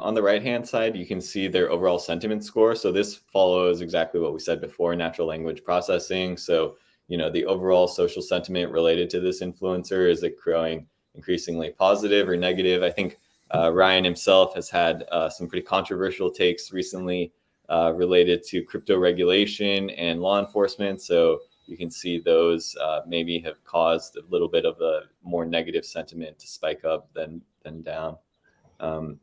On the right-hand side, you can see their overall sentiment score. So this follows exactly what we said before, natural language processing. So, the overall social sentiment related to this influencer, is it growing increasingly positive or negative? I think Ryan himself has had some pretty controversial takes recently related to crypto regulation and law enforcement. So you can see those maybe have caused a little bit of a more negative sentiment to spike up than down.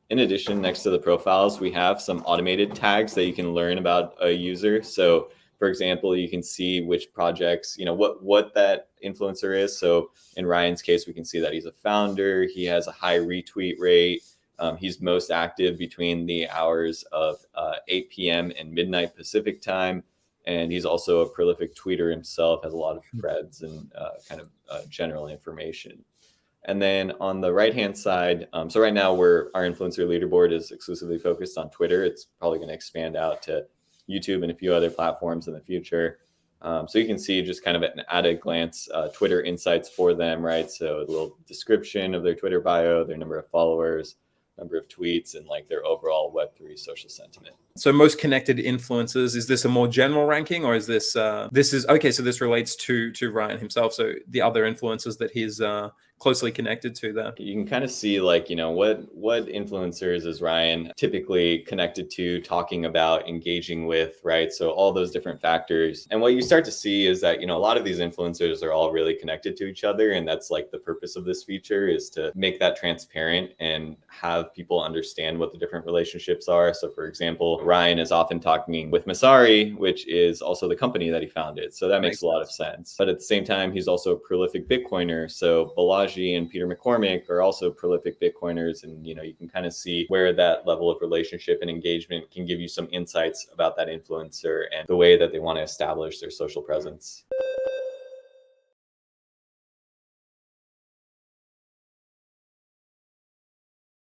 In addition, next to the profiles, we have some automated tags that you can learn about a user. So, for example, you can see which projects, what that influencer is. So in Ryan's case, we can see that he's a founder. He has a high retweet rate. He's most active between the hours of 8 p.m. and midnight Pacific time. And he's also a prolific tweeter himself, has a lot of threads and general information. And then on the right-hand side, so right now our influencer leaderboard is exclusively focused on Twitter. It's probably going to expand out to YouTube and a few other platforms in the future. So you can see just kind of at a glance, Twitter insights for them, right? So a little description of their Twitter bio, their number of followers, number of tweets, and like their overall Web3 social sentiment. So most connected influencers, is this a more general ranking, or is this okay? So this relates to Ryan himself. So the other influencers that he's closely connected to there. You can kind of see what influencers is Ryan typically connected to, talking about, engaging with, right? So all those different factors. And what you start to see is that, a lot of these influencers are all really connected to each other. And that's like the purpose of this feature, is to make that transparent and have people understand what the different relationships are. So for example, Ryan is often talking with Masari, which is also the company that he founded. So that makes a lot of sense. But at the same time, he's also a prolific Bitcoiner. So Balaji and Peter McCormick are also prolific Bitcoiners. And, you can kind of see where that level of relationship and engagement can give you some insights about that influencer and the way that they want to establish their social presence.